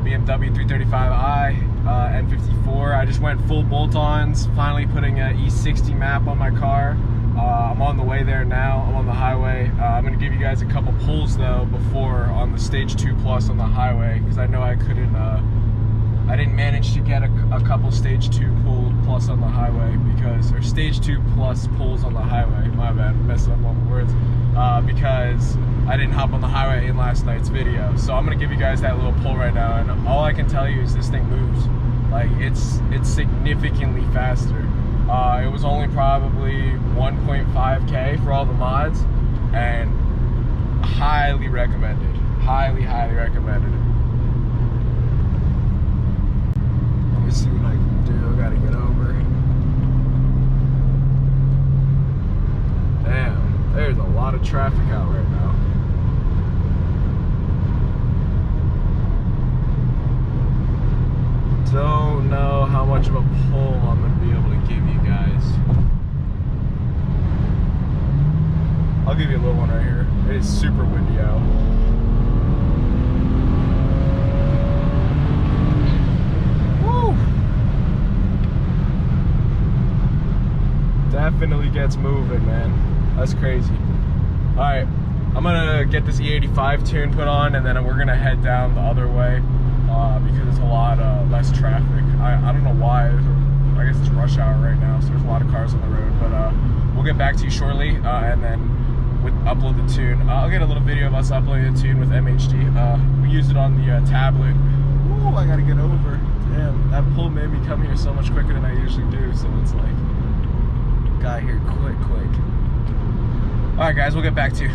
BMW 335i N54. I just went full bolt-ons, finally putting an E40 map on my car. I'm on the way there now. I'm on the highway. I'm going to give you guys a couple pulls though before on the Stage 2 Plus on the highway, because I know I didn't manage to get a couple Stage 2 plus on the highway or Stage 2 Plus pulls on the highway. My bad, messed up all the words. Because I didn't hop on the highway in last night's video. So I'm gonna give you guys that little pull right now, and all I can tell you is this thing moves. Like it's significantly faster. It was only probably 1.5K for all the mods, and highly recommended. Highly recommended. Let me see what I can do. I gotta get over. Damn, there's a lot of traffic out right now. Don't know how much of a pull I'm gonna be able to give you guys. I'll give you a little one right here. It is super windy out. Woo! Definitely gets moving, man. That's crazy. All right, I'm gonna get this E85 tune put on, and then we're gonna head down the other way. Because it's a lot less traffic. I don't know why. I guess it's rush hour right now, so there's a lot of cars on the road. But we'll get back to you shortly, and then upload the tune. I'll get a little video of us uploading the tune with MHD. We used it on the tablet. Ooh, I gotta get over. Damn, that pull made me come here so much quicker than I usually do. So it's like, got here quick. All right, guys, we'll get back to you.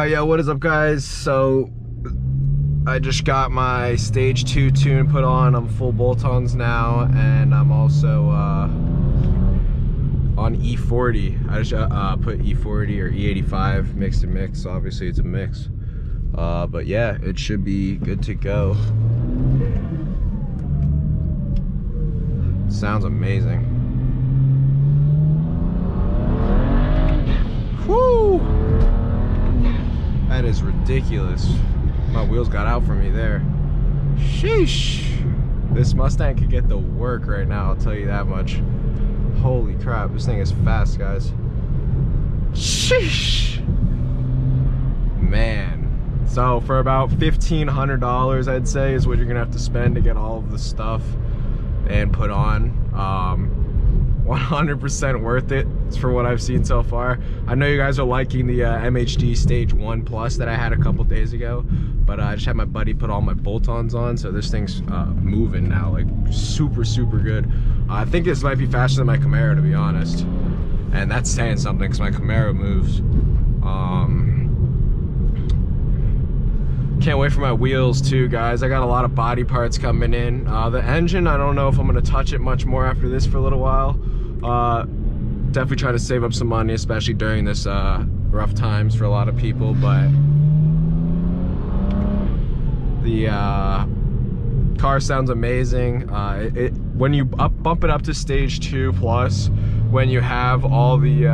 Yeah, what is up, guys? So I just got my Stage 2 tune put on. I'm full bolt-ons now, and I'm also on E40. I just put E40 or E85 mix and mix. Obviously it's a mix, but yeah, it should be good to go. Sounds amazing. Woo! That is ridiculous. My wheels got out for me there. Sheesh. This Mustang could get the work right now, I'll tell you that much. Holy crap, this thing is fast, guys. Sheesh. Man. So for about $1,500, I'd say, is what you're gonna have to spend to get all of the stuff and put on. 100% worth it for what I've seen so far. I know you guys are liking the MHD Stage 1 Plus that I had a couple days ago, but I just had my buddy put all my bolt-ons on, so this thing's moving now, like super good. I think this might be faster than my Camaro, to be honest, and that's saying something because my Camaro moves. Can't wait for my wheels too, guys. I got a lot of body parts coming in. The engine, I don't know if I'm gonna touch it much more after this for a little while. Definitely try to save up some money, especially during this rough times for a lot of people, but the car sounds amazing. When you bump it up to Stage 2 Plus, when you have all the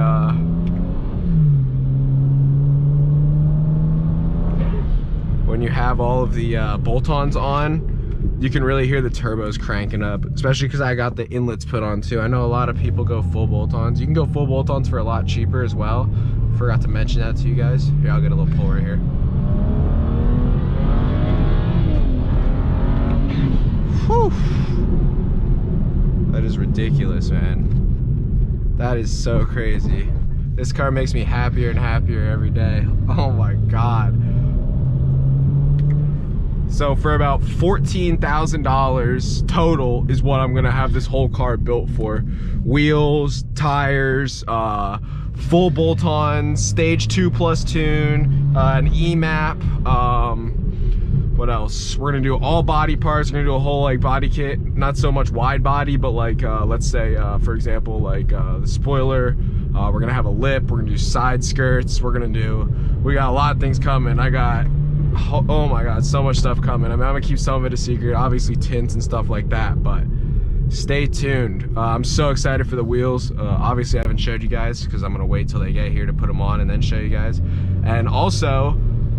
bolt-ons on, you can really hear the turbos cranking up, especially because I got the inlets put on too. I know a lot of people go full bolt-ons. You can go full bolt-ons for a lot cheaper as well. Forgot to mention that to you guys. Here, I'll get a little pull right here. Whew. That is ridiculous, man. That is so crazy. This car makes me happier and happier every day. Oh my God. So for about $14,000 total is what I'm gonna have this whole car built for. Wheels, tires, full bolt-on, Stage 2 Plus tune, an E-map, What else? We're gonna do all body parts. We're gonna do a whole like body kit. Not so much wide body, but like let's say for example like the spoiler. We're gonna have a lip. We're gonna do side skirts. We got a lot of things coming. I got, oh my god, so much stuff coming. I mean, I'm gonna keep some of it a secret. Obviously tints and stuff like that, but stay tuned. I'm so excited for the wheels. Obviously I haven't showed you guys because I'm gonna wait till they get here to put them on and then show you guys. And also,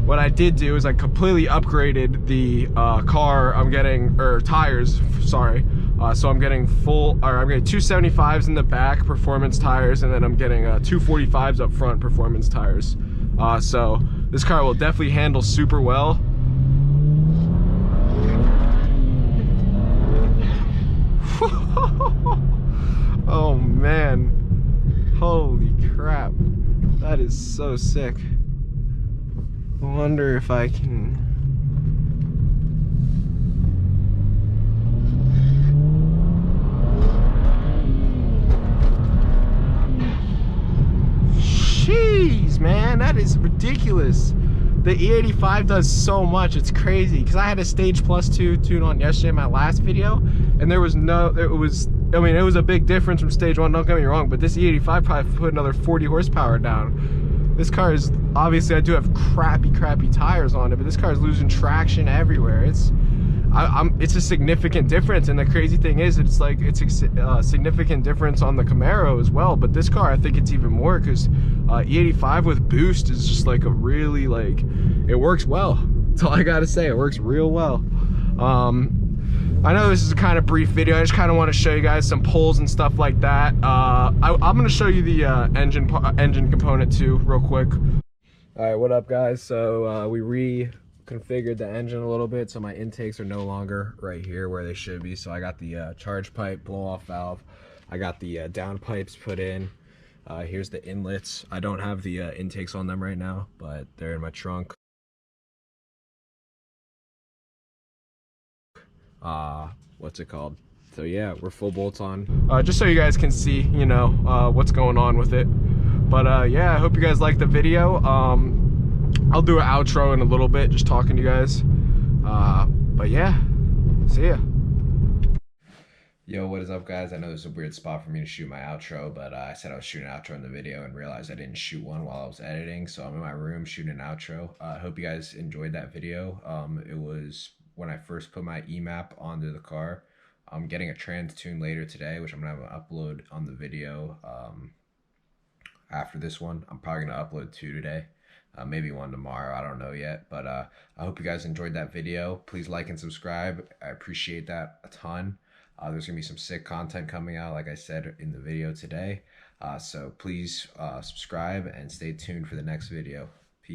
what I did do is I completely upgraded the car. I'm getting, or tires, sorry. So I'm getting I'm getting 275s in the back, performance tires, and then I'm getting 245s up front, performance tires. So this car will definitely handle super well. Oh man, holy crap, that is so sick. I wonder if I can. Jeez, man, that is ridiculous. The E85 does so much, it's crazy. Because I had a Stage Plus 2 tune on yesterday in my last video, and there was no, it was a big difference from Stage 1, don't get me wrong, but this E85 probably put another 40 horsepower down. This car is, obviously I do have crappy tires on it, but this car is losing traction everywhere. It's a significant difference, and the crazy thing is it's a significant difference on the Camaro as well, but this car I think it's even more because E85 with boost is just like a really, like, it works well. That's all I gotta say, it works real well. I know this is a kind of brief video. I just kind of want to show you guys some pulls and stuff like that. I'm going to show you the engine component too real quick. All right, what up guys? So we reconfigured the engine a little bit, so my intakes are no longer right here where they should be. So I got the charge pipe blow off valve. I got the down pipes put in. Here's the inlets. I don't have the intakes on them right now, but they're in my trunk. What's it called? So yeah, we're full bolts on. Just so you guys can see, you know, what's going on with it. But yeah, I hope you guys like the video. I'll do an outro in a little bit, just talking to you guys. But yeah, see ya. Yo, what is up guys? I know this is a weird spot for me to shoot my outro, but I said I was shooting an outro in the video and realized I didn't shoot one while I was editing, so I'm in my room shooting an outro. I hope you guys enjoyed that video. It was when I first put my EMAP onto the car. I'm getting a trans tune later today, which I'm gonna have an upload on the video after this one. I'm probably gonna upload 2 today, maybe 1 tomorrow, I don't know yet, but I hope you guys enjoyed that video. Please like and subscribe, I appreciate that a ton. There's gonna be some sick content coming out, like I said in the video today, so please subscribe and stay tuned for the next video.